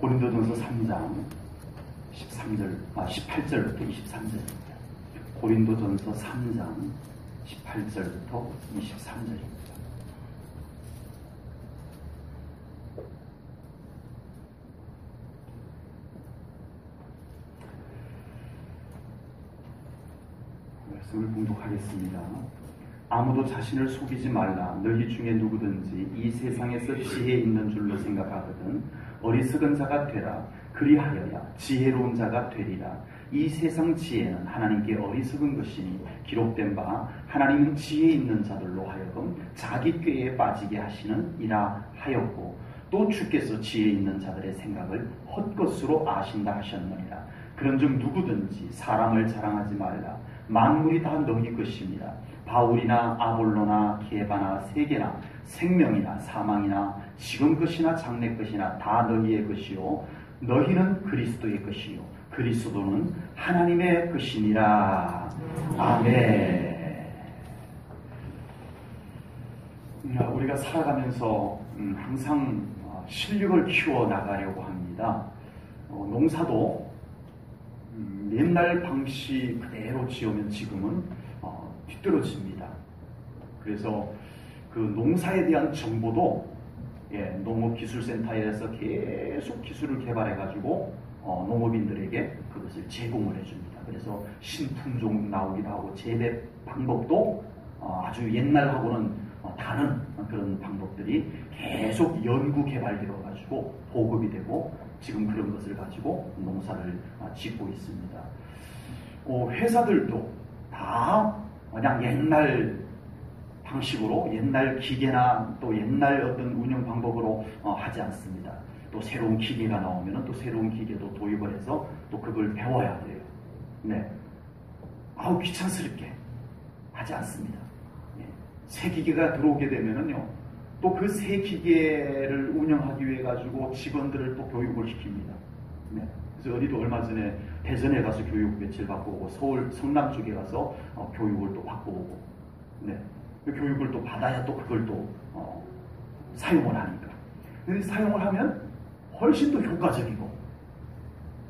고린도전서 3장 18절부터 23절입니다. 고린도전서 3장 18절부터 23절입니다. 말씀을 봉독하겠습니다. 아무도 자신을 속이지 말라. 너희 중에 누구든지 이 세상에서 지혜 있는 줄로 생각하거든 어리석은 자가 되라. 그리하여야 지혜로운 자가 되리라. 이 세상 지혜는 하나님께 어리석은 것이니 기록된 바 하나님은 지혜 있는 자들로 하여금 자기 꾀에 빠지게 하시는 이라 하였고 또 주께서 지혜 있는 자들의 생각을 헛것으로 아신다 하셨느니라. 그런즉 누구든지 사람을 자랑하지 말라. 만물이 다 너희 것입니다. 바울이나 아볼로나 게바나 세계나 생명이나 사망이나 지금 것이나 장래 것이나 다 너희의 것이요 너희는 그리스도의 것이요 그리스도는 하나님의 것이니라. 아멘. 우리가 살아가면서 항상 실력을 키워 나가려고 합니다. 농사도 옛날 방식 그대로 지으면 지금은 뒤떨어집니다. 그래서 그 농사에 대한 정보도 농업기술센터에서 계속 기술을 개발해가지고 농업인들에게 그것을 제공을 해줍니다. 그래서 신품종 나오기도 하고 재배 방법도 아주 옛날하고는 다른 그런 방법들이 계속 연구 개발되어가지고 보급이 되고 지금 그런 것을 가지고 농사를 짓고 있습니다. 회사들도 다 그냥 옛날 방식으로 옛날 기계나 또 옛날 어떤 운영 방법으로 하지 않습니다. 또 새로운 기계가 나오면 또 새로운 기계도 도입을 해서 또 그걸 배워야 돼요. 네. 귀찮스럽게 하지 않습니다. 새 기계가 들어오게 되면은요, 또 그 새 기계를 운영하기 위해 가지고 직원들을 또 교육을 시킵니다. 네. 그래서 어디도 얼마 전에 대전에 가서 교육 며칠 받고 오고 서울 성남 쪽에 가서 교육을 또 받고 오고, 네. 그 교육을 또 받아야 또 그걸 또 사용을 하니까. 근데 사용을 하면 훨씬 더 효과적이고,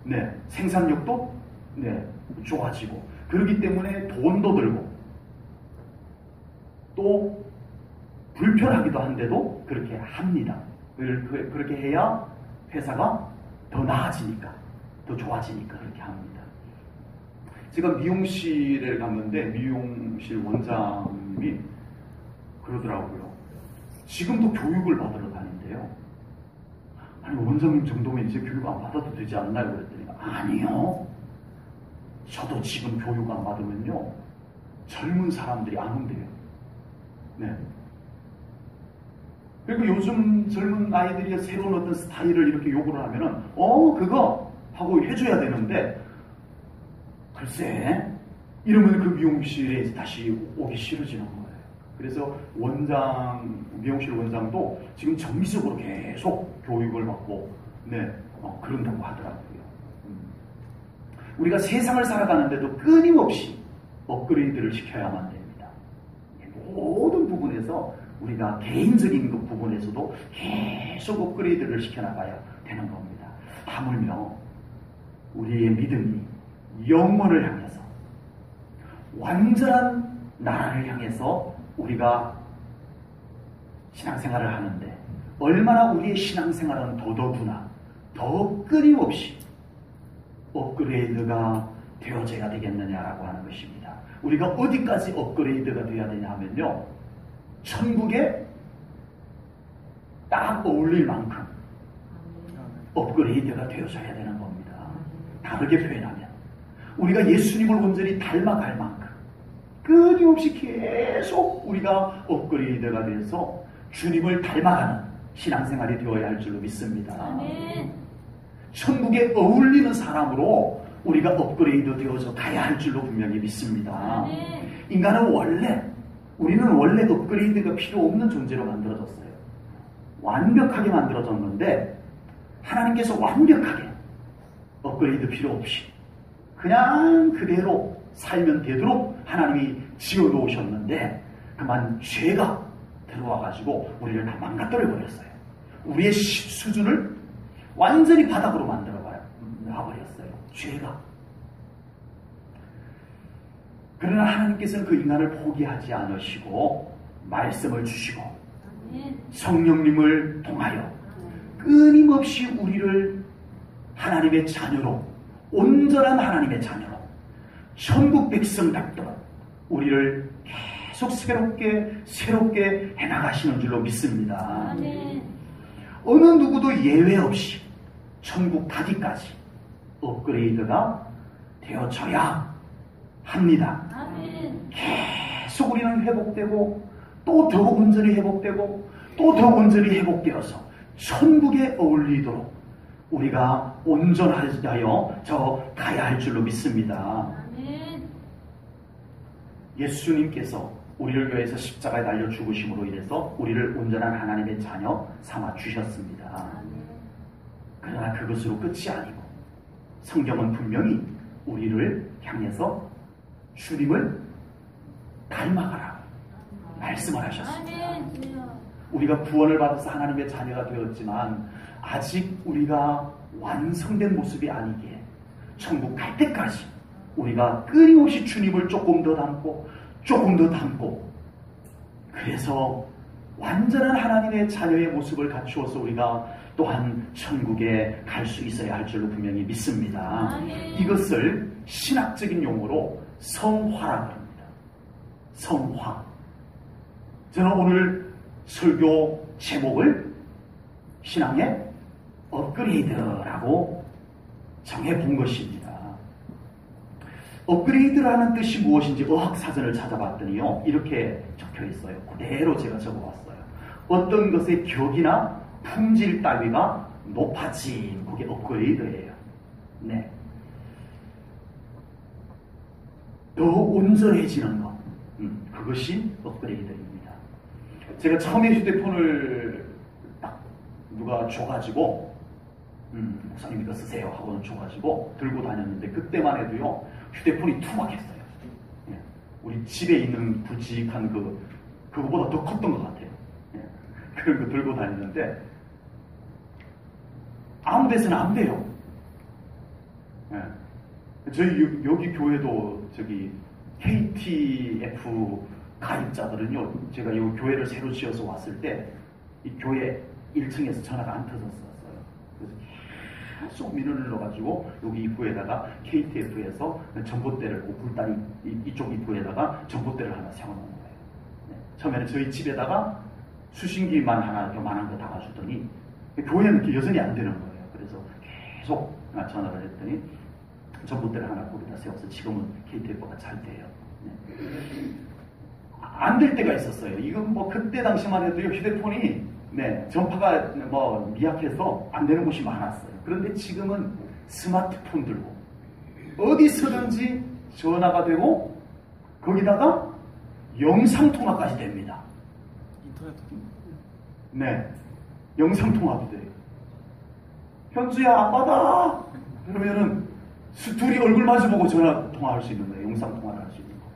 네. 생산력도 네. 좋아지고, 그렇기 때문에 돈도 들고, 또 불편하기도 한데도 그렇게 합니다. 그렇게 해야 회사가 더 나아지니까, 더 좋아지니까 그렇게 합니다. 제가 미용실에 갔는데 미용실 원장님이 그러더라고요. 지금도 교육을 받으러 다닌대요. 아니, 원장님 정도면 이제 교육 안 받아도 되지 않나요? 그랬더니 아니요. 저도 지금 교육 안 받으면요 젊은 사람들이 안 온대요. 네. 그리고 요즘 젊은 아이들이 새로운 어떤 스타일을 이렇게 요구를 하면은 그거 하고 해줘야 되는데, 글쎄 이러면 그 미용실에 다시 오기 싫어지는 거예요. 그래서 미용실 원장도 지금 정기적으로 계속 교육을 받고 네 그런다고 하더라고요. 우리가 세상을 살아가는데도 끊임없이 업그레이드를 시켜야만 됩니다. 모든 부분에서 우리가 개인적인 그 부분에서도 계속 업그레이드를 시켜나가야 되는 겁니다. 하물며 우리의 믿음이 영원을 향해서, 완전한 나라를 향해서 우리가 신앙생활을 하는데 얼마나 우리의 신앙생활은 더더구나 더 끊임없이 업그레이드가 되어져야 되겠느냐라고 하는 것입니다. 우리가 어디까지 업그레이드가 되어야 되냐 하면요, 천국에 딱 어울릴 만큼 업그레이드가 되어져야 되는 겁니다. 다르게 표현하면 우리가 예수님을 온전히 닮아갈 만큼 끊임없이 계속 우리가 업그레이드가 돼서 주님을 닮아가는 신앙생활이 되어야 할 줄로 믿습니다. 아멘. 천국에 어울리는 사람으로 우리가 업그레이드 되어서 가야 할 줄로 분명히 믿습니다. 아멘. 우리는 원래 업그레이드가 필요 없는 존재로 만들어졌어요. 완벽하게 만들어졌는데 하나님께서 완벽하게 업그레이드 필요 없이 그냥 그대로 살면 되도록 하나님이 지어놓으셨는데, 그만 죄가 들어와가지고 우리를 다 망가뜨려 버렸어요. 우리의 수준을 완전히 바닥으로 만들어 놔버렸어요. 죄가. 그러나 하나님께서는 그 인간을 포기하지 않으시고 말씀을 주시고 성령님을 통하여 끊임없이 우리를 하나님의 자녀로, 온전한 하나님의 자녀로, 천국 백성답도록 우리를 계속 새롭게 해나가시는 줄로 믿습니다. 어느 누구도 예외 없이 천국 가기까지 업그레이드가 되어져야 합니다. 계속 우리는 회복되고 또 더 온전히 회복되고 또 더 온전히 회복되어서 천국에 어울리도록 우리가 온전하여 가야 할 줄로 믿습니다. 예수님께서 우리를 위해서 십자가에 달려 죽으심으로 인해서 우리를 온전한 하나님의 자녀 삼아 주셨습니다. 그러나 그것으로 끝이 아니고 성경은 분명히 우리를 향해서 주님을 닮아가라 말씀을 하셨습니다. 우리가 구원을 받아서 하나님의 자녀가 되었지만 아직 우리가 완성된 모습이 아니기에 천국 갈 때까지 우리가 끊임없이 주님을 조금 더 닮고 조금 더 닮고, 그래서 완전한 하나님의 자녀의 모습을 갖추어서 우리가 또한 천국에 갈 수 있어야 할 줄로 분명히 믿습니다. 이것을 신학적인 용어로 성화라고 합니다. 성화. 저는 오늘 설교 제목을 신앙의 업그레이드라고 정해본 것입니다. 업그레이드라는 뜻이 무엇인지 어학사전을 찾아봤더니요, 이렇게 적혀 있어요. 그대로 제가 적어봤어요. 어떤 것의 격이나 품질 따위가 높아진, 그게 업그레이드예요. 네. 더 온전해지는 것, 그것이 업그레이드입니다. 제가 처음에 휴대폰을 딱 누가 줘가지고 목사님 이거 쓰세요 하고는 줘가지고 들고 다녔는데, 그때만 해도요 휴대폰이 투박했어요. 예. 우리 집에 있는 굵직한 그거보다 더 컸던 것 같아요. 예. 그런 거 들고 다니는데 아무 데서는 안 돼요. 예. 저희 여기 교회도 저기 KTF 가입자들은요, 제가 이 교회를 새로 지어서 왔을 때 이 교회 1층에서 전화가 안 터졌었어요. 그래서 계속 민원을 넣어가지고 여기 입구에다가 KTF에서 전봇대를, 굴다리 이쪽 입구에다가 전봇대를 하나 세워놓은 거예요. 네. 처음에는 저희 집에다가 수신기만 하나 요만한 거 달아주더니 교회는 여전히 안 되는 거예요. 그래서 계속 전화를 했더니 전봇대를 하나 거기다 세워서 지금은 KTF가 잘 돼요. 네. 안 될 때가 있었어요. 이건 뭐 그때 당시만 해도 휴대폰이 전파가 미약해서 안 되는 곳이 많았어요. 그런데 지금은 스마트폰 들고 어디서든지 전화가 되고 거기다가 영상통화까지 됩니다. 인터넷? 네, 영상통화도 돼요. 현수야 아빠다 그러면은 둘이 얼굴 마주보고 전화통화할 수 있는 거예요. 영상통화를 할 수 있는 거예요.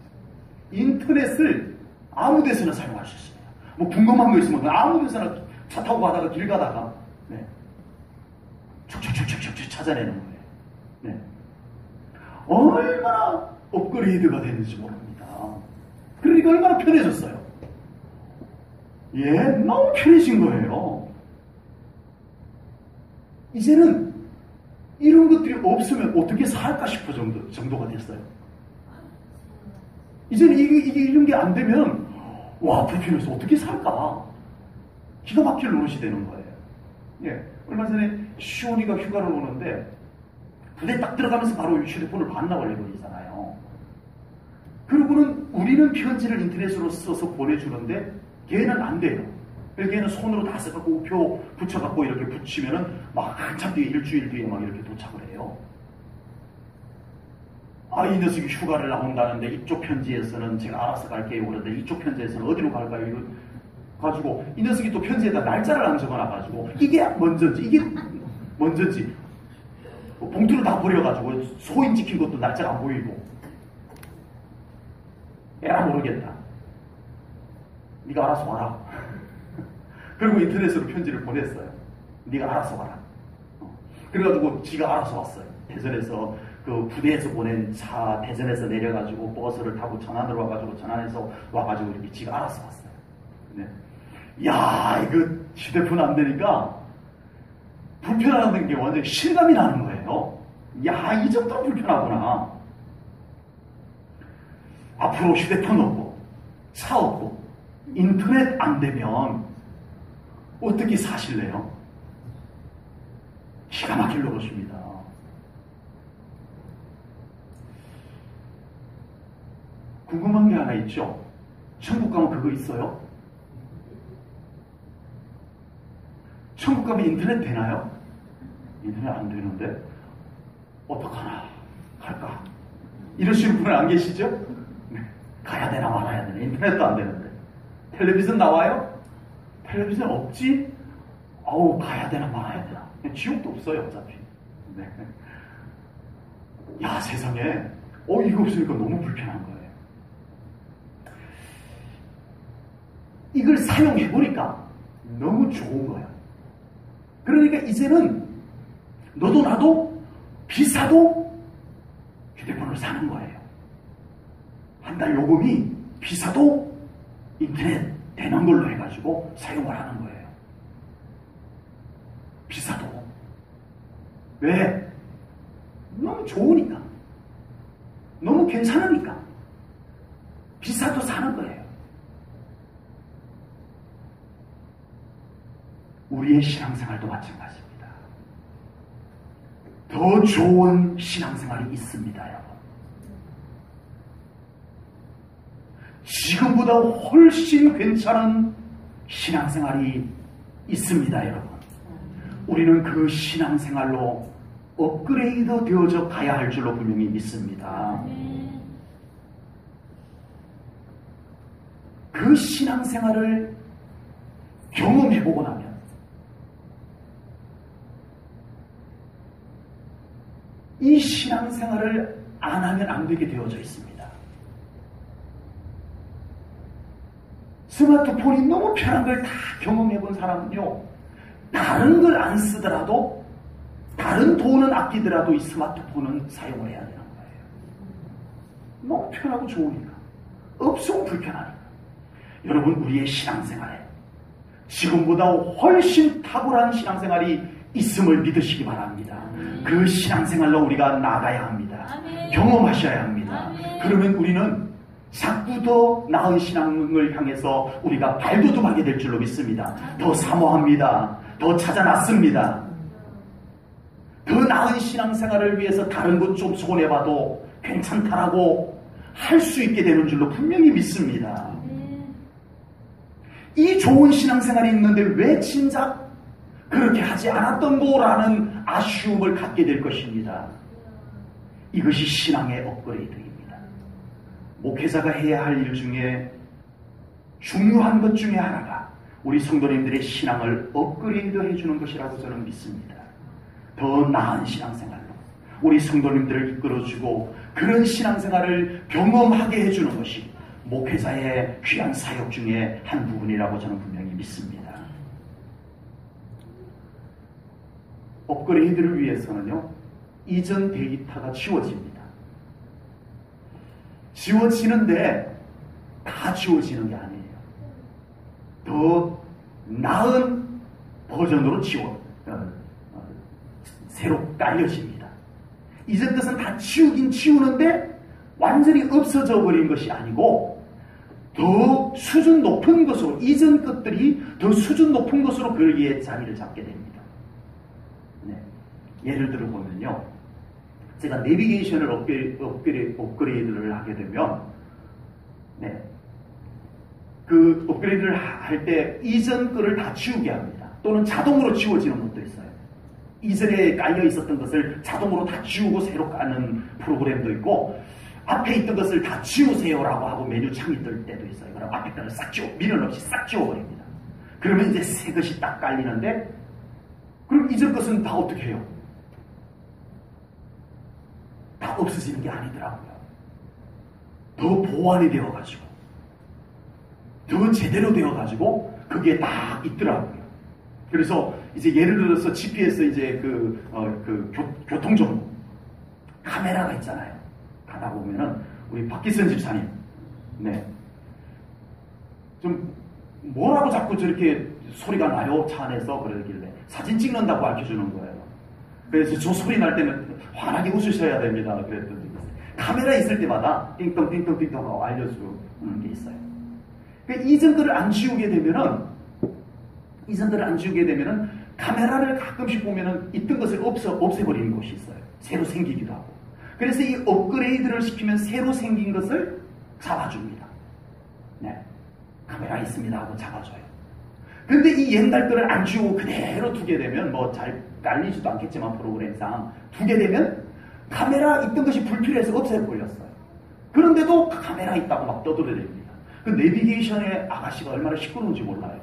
인터넷을 아무 데서나 사용할 수 있습니다. 뭐 궁금한 거 있으면 아무 데서나 차 타고 가다가 길 가다가 촉촉촉촉촉 찾아내는 거예요. 네. 얼마나 업그레이드가 되는지 모릅니다. 그러니까 얼마나 편해졌어요. 예, 너무 편해진 거예요. 이제는 이런 것들이 없으면 어떻게 살까 싶을 정도가 됐어요. 이제는 이게 이런 게 안 되면 와, 불편해서 어떻게 살까? 기가 막힐 노릇이 되는 거예요. 예, 얼마 전에 시온이가 휴가를 오는데 부대 딱 들어가면서 바로 휴대폰을 반납을해버리잖아요. 그러고는 우리는 편지를 인터넷으로 써서 보내주는데 걔는 안 돼요. 걔는 손으로 다 써갖고 우표 붙여갖고 이렇게 붙이면은 막 한참 뒤에, 일주일 뒤에 막 이렇게 도착을 해요. 이 녀석이 휴가를 나온다는데 이쪽 편지에서는 제가 알아서 갈게요 그러는데 이쪽 편지에서는 어디로 갈까요? 이거 가지고 이 녀석이 또 편지에다 날짜를 안 적어놔가지고 이게 먼저인지 봉투를 다 버려가지고 소인 찍힌 것도 날짜가 안 보이고 에라 모르겠다. 네가 알아서 와라. 그리고 인터넷으로 편지를 보냈어요. 네가 알아서 와라. 그래가지고 지가 알아서 왔어요. 대전에서 그 부대에서 보낸 차, 대전에서 내려가지고 버스를 타고 전안으로 와가지고 전안에서 와가지고 이렇게 지가 알아서 왔어요. 네. 야, 이거 휴대폰 안 되니까 불편하다는 게 완전 실감이 나는 거예요. 야, 이 정도로 불편하구나. 앞으로 휴대폰 없고 차 없고 인터넷 안 되면 어떻게 사실래요? 기가 막힐 것입니다. 궁금한 게 하나 있죠? 천국 가면 그거 있어요? 천국 가면 인터넷 되나요? 인터넷 안 되는데 어떡하나 갈까? 이러시는 분은 안 계시죠? 네. 가야 되나 말아야 되나? 인터넷도 안 되는데 텔레비전 나와요? 텔레비전 없지? 아우 가야 되나 말아야 되나? 지옥도 없어요 어차피. 네. 야 세상에 이거 없으니까 너무 불편한 거예요. 이걸 사용해보니까 너무 좋은 거예요. 그러니까 이제는 너도 나도 비싸도 휴대폰을 사는 거예요. 한 달 요금이 비싸도 인터넷 되는 걸로 해가지고 사용을 하는 거예요. 비싸도. 왜? 너무 좋으니까. 너무 괜찮으니까. 비싸도 사는 거예요. 우리의 신앙생활도 마찬가지입니다. 더 좋은 신앙생활이 있습니다, 여러분. 지금보다 훨씬 괜찮은 신앙생활이 있습니다, 여러분. 우리는 그 신앙생활로 업그레이드 되어져 가야 할 줄로 분명히 믿습니다. 그 신앙생활을 경험해보고 나면 이 신앙생활을 안 하면 안 되게 되어져 있습니다. 스마트폰이 너무 편한 걸 다 경험해본 사람은요, 다른 걸 안 쓰더라도, 다른 돈은 아끼더라도 이 스마트폰은 사용을 해야 되는 거예요. 너무 편하고 좋으니까. 없으면 불편하니까. 여러분, 우리의 신앙생활에 지금보다 훨씬 탁월한 신앙생활이 있음을 믿으시기 바랍니다. 그 신앙생활로 우리가 나가야 합니다. 경험하셔야 합니다. 그러면 우리는 자꾸 더 나은 신앙을 향해서 우리가 발돋움하게 될 줄로 믿습니다. 더 사모합니다. 더 찾아놨습니다. 더 나은 신앙생활을 위해서 다른 것 좀 손해봐도 괜찮다라고 할 수 있게 되는 줄로 분명히 믿습니다. 이 좋은 신앙생활이 있는데 왜 진작 그렇게 하지 않았던 거라는 아쉬움을 갖게 될 것입니다. 이것이 신앙의 업그레이드입니다. 목회자가 해야 할 일 중에 중요한 것 중에 하나가 우리 성도님들의 신앙을 업그레이드 해주는 것이라고 저는 믿습니다. 더 나은 신앙생활로 우리 성도님들을 이끌어주고 그런 신앙생활을 경험하게 해주는 것이 목회자의 귀한 사역 중에 한 부분이라고 저는 분명히 믿습니다. 업그레이드를 위해서는요, 이전 데이터가 지워집니다. 지워지는데 다 지워지는 게 아니에요. 더 나은 버전으로 새로 깔려집니다. 이전 것은 다 지우긴 지우는데 완전히 없어져 버린 것이 아니고 더 수준 높은 것으로, 이전 것들이 더 수준 높은 것으로 거기에 자리를 잡게 됩니다. 네. 예를 들어 보면요, 제가 내비게이션을 업그레이드를 하게 되면, 네, 그 업그레이드를 할 때 이전 거를 다 지우게 합니다. 또는 자동으로 지워지는 것도 있어요. 이전에 깔려 있었던 것을 자동으로 다 지우고 새로 까는 프로그램도 있고, 앞에 있던 것을 다 지우세요라고 하고 메뉴 창이 뜰 때도 있어요. 그럼 앞에 거를 싹 지워, 미련 없이 싹 지워버립니다. 그러면 이제 새 것이 딱 깔리는데, 그럼 이전 것은 다 어떻게 해요? 다 없어지는 게 아니더라고요. 더 보완이 되어가지고, 더 제대로 되어가지고, 그게 딱 있더라고요. 그래서 이제 예를 들어서 GPS 이제 교통 정보 카메라가 있잖아요. 가다 보면은 우리 박기선 집사님, 네, 좀 뭐라고 자꾸 저렇게 소리가 나요? 차 안에서 그러길래 사진 찍는다고 알려주는 거예요. 그래서 저 소리 날 때는 환하게 웃으셔야 됩니다. 그랬더니 카메라 있을 때마다 띵똥띵똥띵똥 하고 알려주는 게 있어요. 이전 거를 안 지우게 되면은 카메라를 가끔씩 보면은 있던 것을 없애버리는 곳이 있어요. 새로 생기기도 하고. 그래서 이 업그레이드를 시키면 새로 생긴 것을 잡아줍니다. 네, 카메라 있습니다 하고 잡아줘요. 그런데 이 옛날 거를 안 지우고 그대로 두게 되면 뭐 잘 깔리지도 않겠지만 프로그램상 두게 되면 카메라 있던 것이 불필요해서 없애버렸어요. 그런데도 카메라 있다고 막 떠들어댑니다. 그 내비게이션의 아가씨가 얼마나 시끄러운지 몰라요.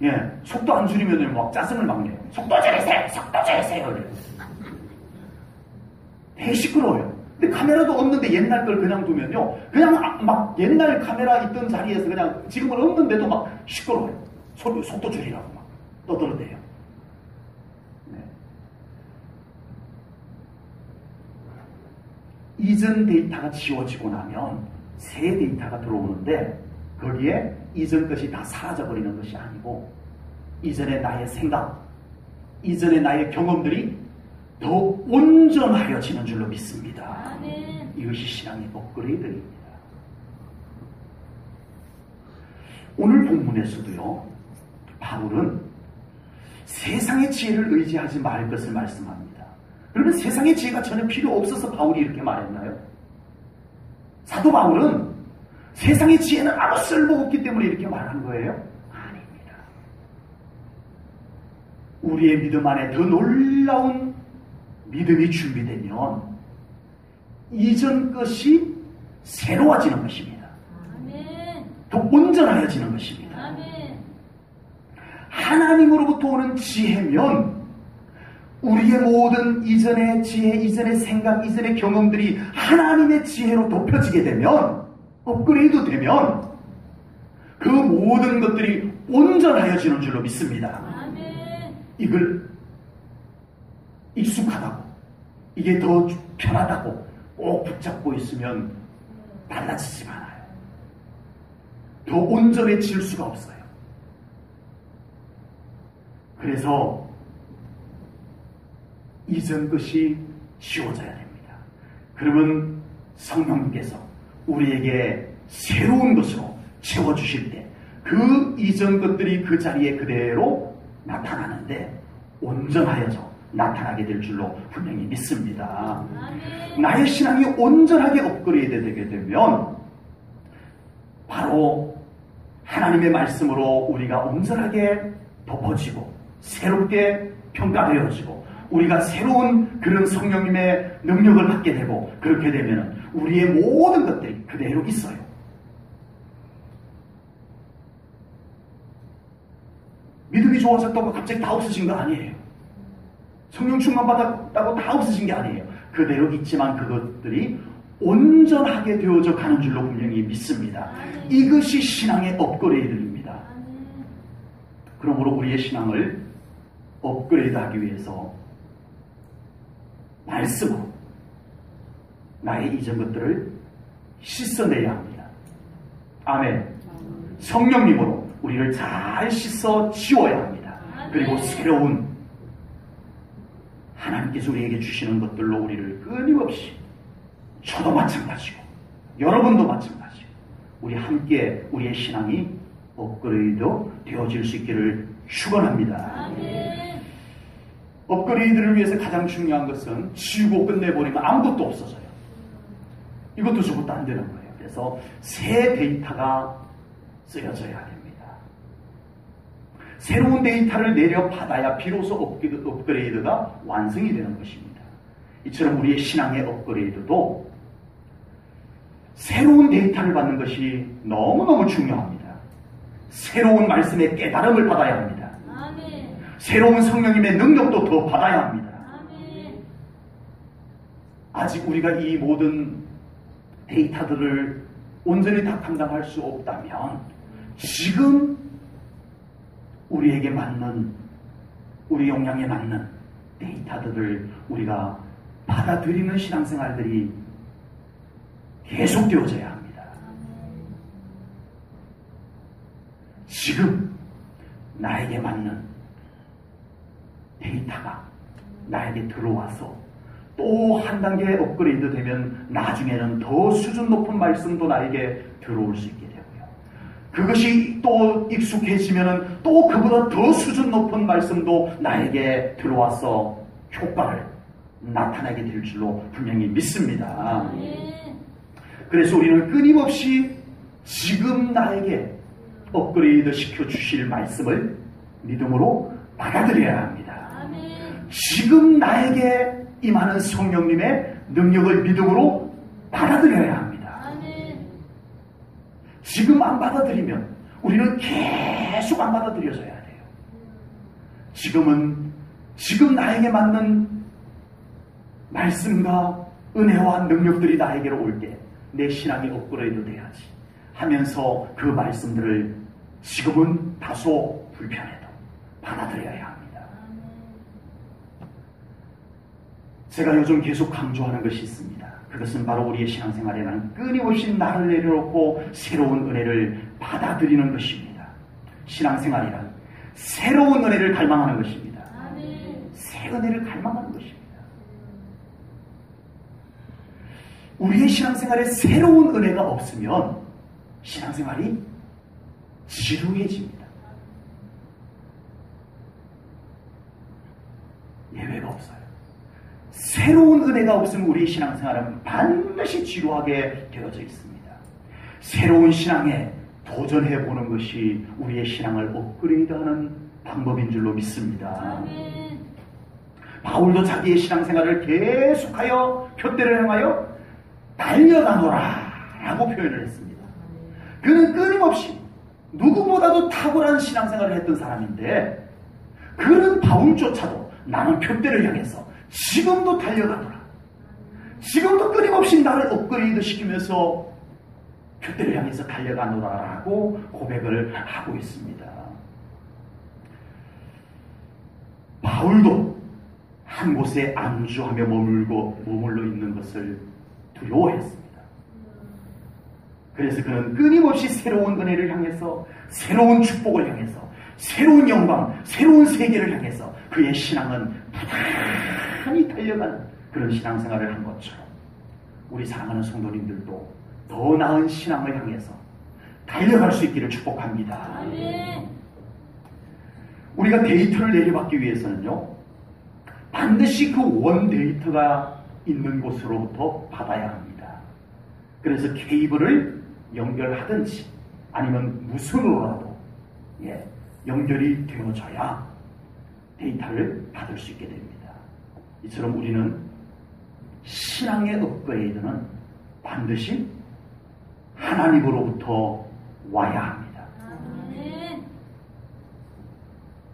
예, 속도 안 줄이면 막 짜증을 막 내요. 속도 줄이세요! 속도 줄이세요! 되게 시끄러워요. 근데 카메라도 없는데 옛날 걸 그냥 두면요, 그냥 막 옛날 카메라 있던 자리에서 그냥 지금은 없는데도 막 시끄러워요. 속도 줄이라고 막 떠들어대요. 네. 이전 데이터가 지워지고 나면 새 데이터가 들어오는데 거기에 이전 것이 다 사라져버리는 것이 아니고 이전의 나의 생각, 이전의 나의 경험들이 더 온전하여지는 줄로 믿습니다. 아멘. 이것이 신앙의 업그레이드입니다. 오늘 본문에서도요, 바울은 세상의 지혜를 의지하지 말 것을 말씀합니다. 그러면 세상의 지혜가 전혀 필요 없어서 바울이 이렇게 말했나요? 사도 바울은 세상의 지혜는 아무 쓸모없기 때문에 이렇게 말한 거예요? 아닙니다. 우리의 믿음 안에 더 놀라운 믿음이 준비되면 이전 것이 새로워지는 것입니다. 아멘. 더 온전하여지는 것입니다. 아멘. 하나님으로부터 오는 지혜면 우리의 모든 이전의 지혜, 이전의 생각, 이전의 경험들이 하나님의 지혜로 덮여지게 되면, 업그레이드 되면 그 모든 것들이 온전하여지는 줄로 믿습니다. 아멘. 이걸 익숙하다고, 이게 더 편하다고 꼭 붙잡고 있으면 달라지지 않아요. 더 온전해질 수가 없어요. 그래서 이전 것이 지워져야 됩니다. 그러면 성령님께서 우리에게 새로운 것으로 채워주실 때 그 이전 것들이 그 자리에 그대로 나타나는데 온전하여져 나타나게 될 줄로 분명히 믿습니다. 아멘. 나의 신앙이 온전하게 업그레이드 되게 되면 바로 하나님의 말씀으로 우리가 온전하게 덮어지고 새롭게 평가되어지고 우리가 새로운 그런 성령님의 능력을 받게 되고 그렇게 되면 우리의 모든 것들이 그대로 있어요. 믿음이 좋아졌다고 갑자기 다 없어진 거 아니에요. 성령 충만 받았다고 다 없어진 게 아니에요. 그대로 있지만 그것들이 온전하게 되어져 가는 줄로 분명히 믿습니다. 이것이 신앙의 업그레이드입니다. 그러므로 우리의 신앙을 업그레이드하기 위해서 말씀으로 나의 이전 것들을 씻어내야 합니다. 아멘. 성령님으로 우리를 잘 씻어 지워야 합니다. 그리고 새로운 하나님께서 우리에게 주시는 것들로 우리를 끊임없이 저도 마찬가지고 여러분도 마찬가지고 우리 함께 우리의 신앙이 업그레이드 되어질 수 있기를 축원합니다. 업그레이드를 위해서 가장 중요한 것은 지우고 끝내버리면 아무것도 없어져요. 이것도 저것도 안 되는 거예요. 그래서 새 데이터가 쓰여져야 됩니다. 새로운 데이터를 내려받아야 비로소 업그레이드가 완성이 되는 것입니다. 이처럼 우리의 신앙의 업그레이드도 새로운 데이터를 받는 것이 너무너무 중요합니다. 새로운 말씀의 깨달음을 받아야 합니다. 아멘. 새로운 성령님의 능력도 더 받아야 합니다. 아멘. 아직 우리가 이 모든 데이터들을 온전히 다 감당할 수 없다면 지금 우리에게 맞는, 우리 역량에 맞는 데이터들을 우리가 받아들이는 신앙생활들이 계속되어져야 합니다. 지금 나에게 맞는 데이터가 나에게 들어와서 또 한 단계 업그레이드 되면 나중에는 더 수준 높은 말씀도 나에게 들어올 수 있게 되고요. 그것이 또 익숙해지면 또 그보다 더 수준 높은 말씀도 나에게 들어와서 효과를 나타내게 될 줄로 분명히 믿습니다. 그래서 우리는 끊임없이 지금 나에게 업그레이드 시켜 주실 말씀을 믿음으로 받아들여야 합니다. 지금 나에게 임하는 성령님의 능력을 믿음으로 받아들여야 합니다. 지금 안 받아들이면 우리는 계속 안 받아들여져야 돼요. 지금 나에게 맞는 말씀과 은혜와 능력들이 나에게로 올 때 내 신앙이 업그레이드 돼야지 하면서 그 말씀들을 지금은 다소 불편해도 받아들여야 합니다. 제가 요즘 계속 강조하는 것이 있습니다. 그것은 바로 우리의 신앙생활에는 끊임없이 나를 내려놓고 새로운 은혜를 받아들이는 것입니다. 신앙생활이란 새로운 은혜를 갈망하는 것입니다. 새 은혜를 갈망하는 것입니다. 우리의 신앙생활에 새로운 은혜가 없으면 신앙생활이 지루해집니다. 예외가 없어요. 새로운 은혜가 없으면 우리의 신앙생활은 반드시 지루하게 되어져 있습니다. 새로운 신앙에 도전해보는 것이 우리의 신앙을 업그레이드하는 방법인 줄로 믿습니다. 바울도 자기의 신앙생활을 계속하여 푯대를 향하여 달려가노라 라고 표현을 했습니다. 그는 끊임없이 누구보다도 탁월한 신앙생활을 했던 사람인데 그는 바울조차도 나는 푯대를 향해서 지금도 달려가노라, 지금도 끊임없이 나를 업그레이드 시키면서 푯대를 향해서 달려가노라 라고 고백을 하고 있습니다. 바울도 한 곳에 안주하며 머물러 있는 것을 두려워했습니다. 그래서 그는 끊임없이 새로운 은혜를 향해서, 새로운 축복을 향해서, 새로운 영광, 새로운 세계를 향해서 그의 신앙은 부단히 달려가는 그런 신앙생활을 한 것처럼 우리 사랑하는 성도님들도 더 나은 신앙을 향해서 달려갈 수 있기를 축복합니다. 우리가 데이터를 내려받기 위해서는요, 반드시 그 원 데이터가 있는 곳으로부터 받아야 합니다. 그래서 케이블을 연결하든지 아니면 무선으로라도 연결이 되어져야 데이터를 받을 수 있게 됩니다. 이처럼 우리는 신앙의 업그레이드는 반드시 하나님으로부터 와야 합니다.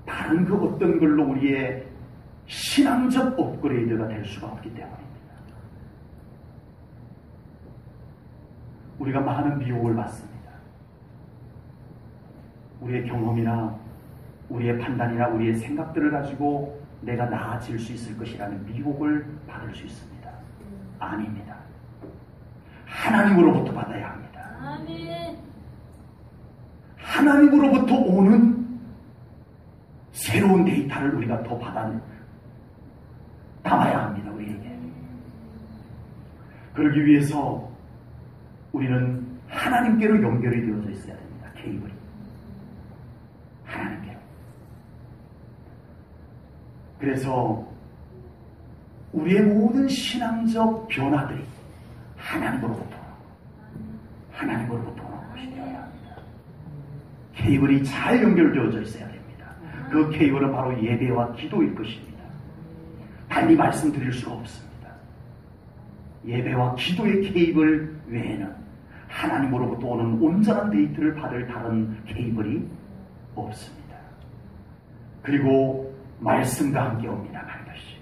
다른 그 어떤 걸로 우리의 신앙적 업그레이드가 될 수가 없기 때문입니다. 우리가 많은 미혹을 받습니다. 우리의 경험이나 우리의 판단이나 우리의 생각들을 가지고 내가 나아질 수 있을 것이라는 미혹을 받을 수 있습니다. 아닙니다. 하나님으로부터 받아야 합니다. 하나님으로부터 오는 새로운 데이터를 우리가 더 담아야 합니다. 우리에게. 그러기 위해서 우리는 하나님께로 연결이 되어져 있어야 됩니다. 케이블이. 하나님께로. 그래서 우리의 모든 신앙적 변화들이 하나님으로부터 오는 것이 되어야 합니다. 케이블이 잘 연결되어져 있어야 됩니다. 그 케이블은 바로 예배와 기도일 것입니다. 달리 말씀드릴 수가 없습니다. 예배와 기도의 케이블 외에는 하나님으로부터 오는 온전한 데이터를 받을 다른 케이블이 없습니다. 그리고 말씀과 함께 옵니다. 반드시.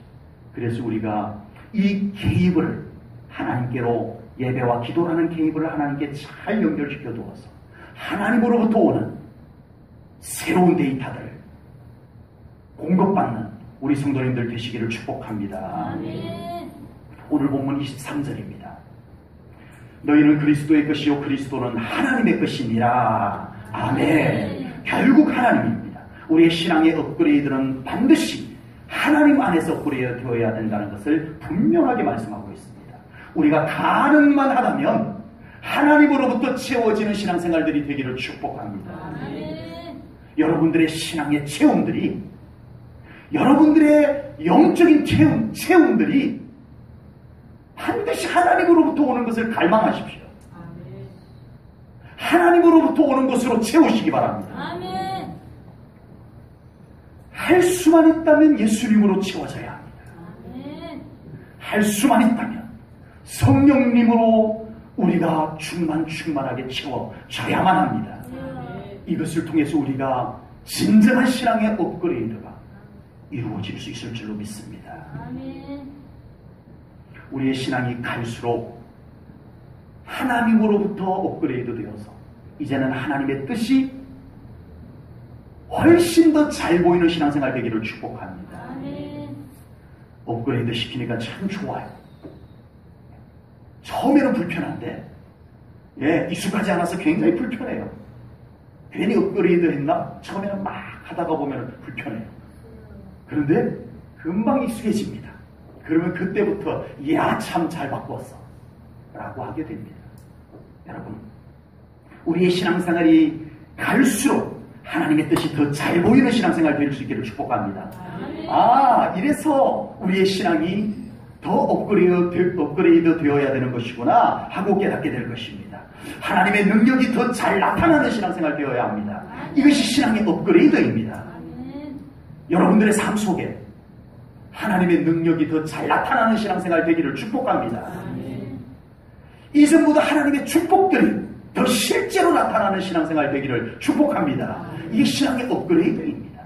그래서 우리가 이 케이블을 하나님께로, 예배와 기도라는 케이블을 하나님께 잘 연결시켜 두어서 하나님으로부터 오는 새로운 데이터들, 공급받는 우리 성도님들 되시기를 축복합니다. 아멘. 오늘 본문 23절입니다. 너희는 그리스도의 것이요 그리스도는 하나님의 것이니라. 아멘. 결국 하나님입니다. 우리의 신앙의 업그레이드는 반드시 하나님 안에서 업그레이드 되어야 된다는 것을 분명하게 말씀하고 있습니다. 우리가 가능만 하다면 하나님으로부터 채워지는 신앙생활들이 되기를 축복합니다. 아멘. 여러분들의 신앙의 체험들이, 여러분들의 영적인 체험들이 반드시 하나님으로부터 오는 것을 갈망하십시오. 하나님으로부터 오는 것으로 채우시기 바랍니다. 아멘. 할 수만 있다면 예수님으로 채워져야 합니다. 아멘. 할 수만 있다면 성령님으로 우리가 충만하게 채워져야만 합니다. 이것을 통해서 우리가 진정한 신앙의 업그레이드가 이루어질 수 있을 줄로 믿습니다. 아멘. 우리의 신앙이 갈수록 하나님으로부터 업그레이드 되어서 이제는 하나님의 뜻이 훨씬 더 잘 보이는 신앙생활 되기를 축복합니다. 아멘. 업그레이드 시키니까 참 좋아요. 처음에는 불편한데 익숙하지 않아서 굉장히 불편해요. 괜히 업그레이드 했나? 처음에는 막 하다가 보면 불편해요. 그런데 금방 익숙해집니다. 그러면 그때부터 야, 참 잘 바꾸었어 라고 하게 됩니다. 여러분, 우리의 신앙생활이 갈수록 하나님의 뜻이 더 잘 보이는 신앙생활 될 수 있기를 축복합니다. 이래서 우리의 신앙이 더 업그레이드 되어야 되는 것이구나 하고 깨닫게 될 것입니다. 하나님의 능력이 더 잘 나타나는 신앙생활 되어야 합니다. 이것이 신앙의 업그레이드입니다. 여러분들의 삶 속에 하나님의 능력이 더 잘 나타나는 신앙생활 되기를 축복합니다. 이전보다 하나님의 축복들이 더 실제로 나타나는 신앙생활 되기를 축복합니다. 이게 신앙의 업그레이드입니다.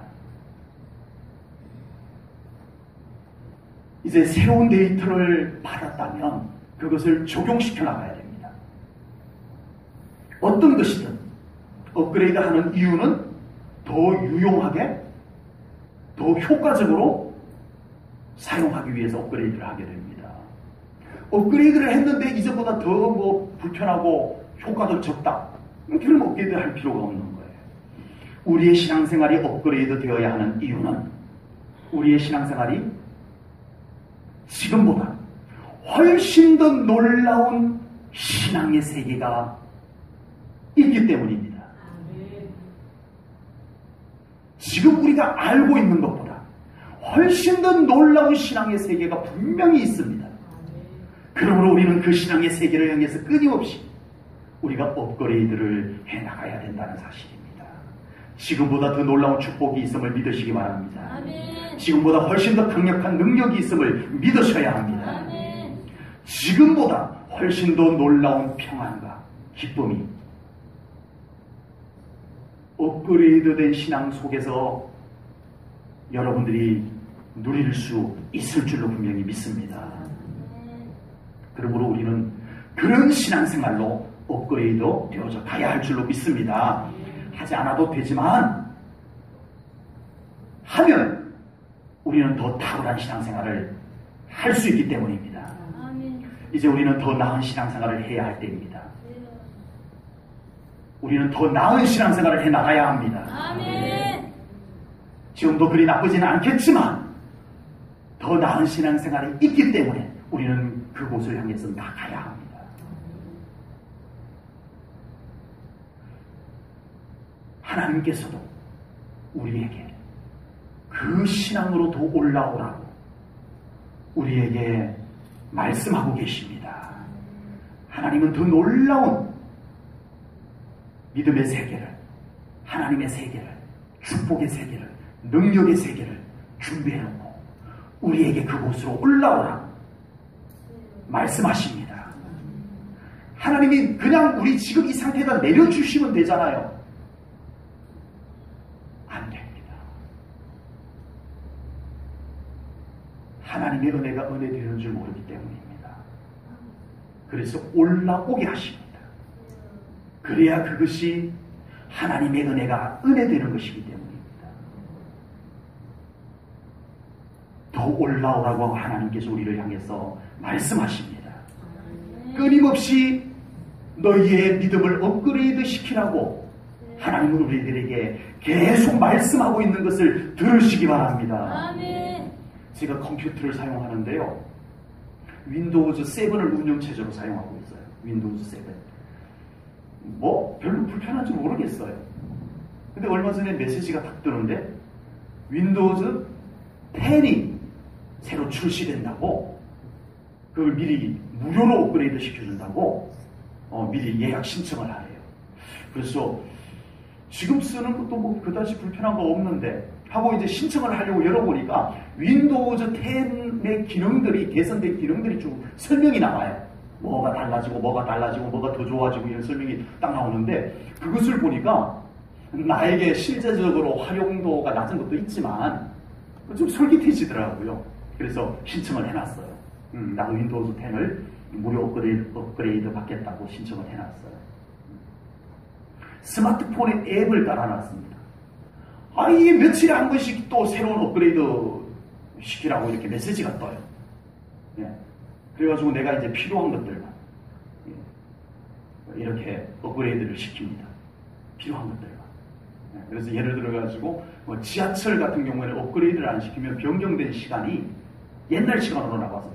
이제 새로운 데이터를 받았다면 그것을 적용시켜 나가야 됩니다. 어떤 것이든 업그레이드 하는 이유는 더 유용하게, 더 효과적으로 사용하기 위해서 업그레이드를 하게 됩니다. 업그레이드를 했는데 이전보다 더 불편하고 효과도 적다. 그럼 업그레이드 할 필요가 없는 거예요. 우리의 신앙생활이 업그레이드 되어야 하는 이유는 우리의 신앙생활이 지금보다 훨씬 더 놀라운 신앙의 세계가 있기 때문입니다. 지금 우리가 알고 있는 것보다 훨씬 더 놀라운 신앙의 세계가 분명히 있습니다. 그러므로 우리는 그 신앙의 세계를 향해서 끊임없이 우리가 업그레이드를 해나가야 된다는 사실입니다. 지금보다 더 놀라운 축복이 있음을 믿으시기 바랍니다. 아멘. 지금보다 훨씬 더 강력한 능력이 있음을 믿으셔야 합니다. 아멘. 지금보다 훨씬 더 놀라운 평안과 기쁨이 업그레이드된 신앙 속에서 여러분들이 누릴 수 있을 줄로 분명히 믿습니다. 그러므로 우리는 그런 신앙생활로 업그레이드 되어져 가야 할 줄로 믿습니다. 하지 않아도 되지만 하면 우리는 더 탁월한 신앙생활을 할 수 있기 때문입니다. 아멘. 이제 우리는 더 나은 신앙생활을 해야 할 때입니다. 우리는 더 나은 신앙생활을 해나가야 합니다. 아멘. 지금도 그리 나쁘지는 않겠지만 더 나은 신앙생활이 있기 때문에 우리는 그곳을 향해서 나가야 합니다. 하나님께서도 우리에게 그 신앙으로 더 올라오라고 우리에게 말씀하고 계십니다. 하나님은 더 놀라운 믿음의 세계를, 하나님의 세계를, 축복의 세계를, 능력의 세계를 준비해놓고 우리에게 그곳으로 올라오라고 말씀하십니다. 하나님이 그냥 우리 지금 이 상태에다 내려주시면 되잖아요. 안 됩니다. 하나님의 은혜가 은혜 되는 줄 모르기 때문입니다. 그래서 올라오게 하십니다. 그래야 그것이 하나님의 은혜가 은혜 되는 것이기 때문입니다. 더 올라오라고 하나님께서 우리를 향해서 말씀하십니다. 끊임없이 너희의 믿음을 업그레이드 시키라고 하나님은 우리들에게 계속 말씀하고 있는 것을 들으시기 바랍니다. 아멘. 제가 컴퓨터를 사용하는데요, 윈도우즈 7을 운영체제로 사용하고 있어요. 윈도우즈 7. 뭐 별로 불편한지 모르겠어요. 근데 얼마 전에 메시지가 딱 뜨는데 윈도우즈 10이 새로 출시된다고, 그걸 미리 무료로 업그레이드 시켜준다고 미리 예약 신청을 하래요. 그래서 지금 쓰는 것도 뭐 그다지 불편한 거 없는데 하고 이제 신청을 하려고 열어보니까 윈도우즈 10의 기능들이, 개선된 기능들이 좀 설명이 나와요. 뭐가 달라지고 뭐가 더 좋아지고 이런 설명이 딱 나오는데, 그것을 보니까 나에게 실제적으로 활용도가 낮은 것도 있지만 좀 솔깃해지더라고요. 그래서 신청을 해놨어요. 나도 윈도우즈 10을 무료 업그레이드 받겠다고 신청을 해놨어요. 스마트폰에 앱을 깔아놨습니다. 이게 며칠에 한 번씩 또 새로운 업그레이드 시키라고 이렇게 메시지가 떠요. 예. 그래가지고 내가 이제 필요한 것들만 이렇게 업그레이드를 시킵니다. 필요한 것들만. 예. 그래서 예를 들어가지고 뭐 지하철 같은 경우에는 업그레이드를 안 시키면 변경된 시간이 옛날 시간으로 나와서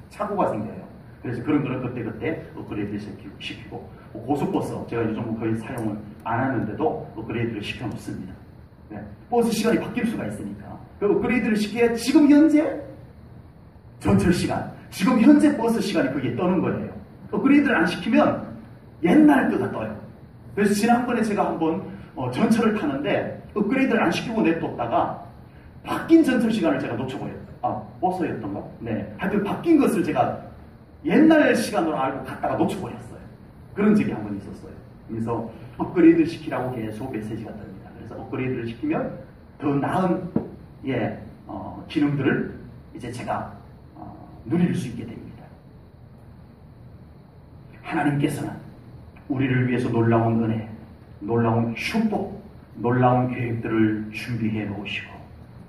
착오가 생겨요. 그래서 그런 거는 그때그때 업그레이드 시키고, 고속버스 제가 요즘 거의 사용을 안 하는데도 업그레이드를 시켜놓습니다. 네. 버스 시간이 바뀔 수가 있으니까 그 업그레이드를 시켜야 지금 현재 전철 시간, 지금 현재 버스 시간이 거기에 떠는 거예요. 업그레이드를 안 시키면 옛날 거가 떠요. 그래서 지난번에 제가 한번 전철을 타는데 업그레이드를 안 시키고 냅뒀다가 바뀐 전철 시간을 제가 놓쳐버렸어요. 버스였던가? 네. 하여튼 바뀐 것을 제가 옛날 시간으로 알고 갔다가 놓쳐버렸어요. 그런 적이 한 번 있었어요. 그래서 업그레이드 시키라고 계속 메시지가 뜹니다. 그래서 업그레이드를 시키면 더 나은 기능들을 이제 제가 누릴 수 있게 됩니다. 하나님께서는 우리를 위해서 놀라운 은혜, 놀라운 축복, 놀라운 계획들을 준비해 놓으시고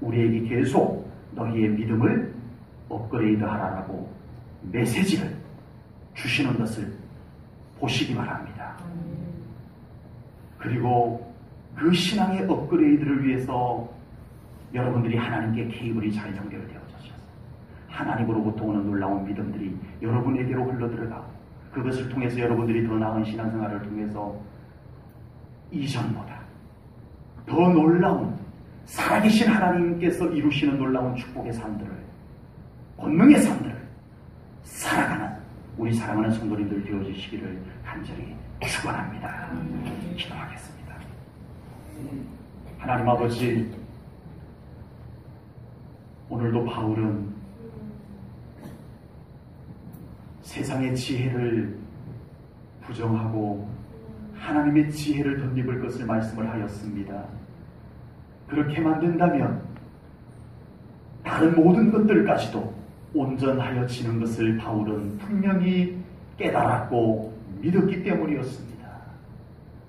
우리에게 계속 너희의 믿음을 업그레이드 하라라고 메시지를 주시는 것을 보시기 바랍니다. 그리고 그 신앙의 업그레이드를 위해서 여러분들이 하나님께 케이블이 잘 연결되어져 있어서 하나님으로부터 오는 놀라운 믿음들이 여러분에게로 흘러들어가고, 그것을 통해서 여러분들이 더 나은 신앙생활을 통해서 이전보다 더 놀라운 살아계신 하나님께서 이루시는 놀라운 축복의 삶들을, 권능의 삶들을 살아가는 우리 사랑하는 성도님들 되어주시기를 간절히 축원합니다. 기도하겠습니다. 하나님 아버지, 오늘도 바울은 세상의 지혜를 부정하고 하나님의 지혜를 덧입을 것을 말씀을 하였습니다. 그렇게만 된다면 다른 모든 것들까지도 온전하여지는 것을 바울은 분명히 깨달았고 믿었기 때문이었습니다.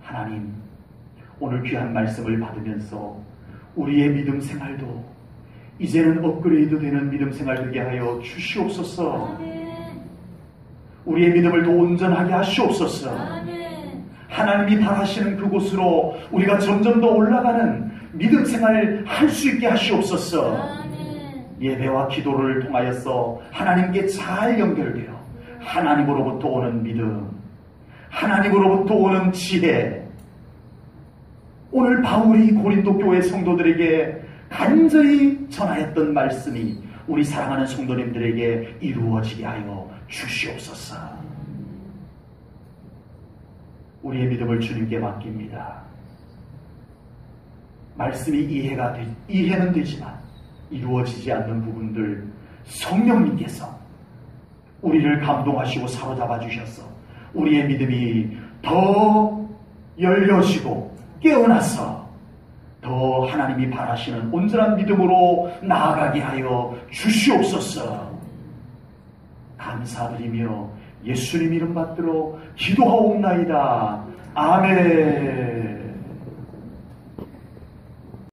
하나님, 오늘 귀한 말씀을 받으면서 우리의 믿음 생활도 이제는 업그레이드 되는 믿음 생활 되게 하여 주시옵소서. 우리의 믿음을 더 온전하게 하시옵소서. 하나님이 바라시는 그곳으로 우리가 점점 더 올라가는 믿음 생활을 할 수 있게 하시옵소서. 예배와 기도를 통하여서 하나님께 잘 연결되어 하나님으로부터 오는 믿음, 하나님으로부터 오는 지혜, 오늘 바울이 고린도 교회 성도들에게 간절히 전하였던 말씀이 우리 사랑하는 성도님들에게 이루어지게 하여 주시옵소서. 우리의 믿음을 주님께 맡깁니다. 말씀이 이해는 되지만 이루어지지 않는 부분들 성령님께서 우리를 감동하시고 사로잡아 주셔서 우리의 믿음이 더 열려지고 깨어나서 더 하나님이 바라시는 온전한 믿음으로 나아가게 하여 주시옵소서. 감사드리며 예수님 이름 받들어 기도하옵나이다. 아멘.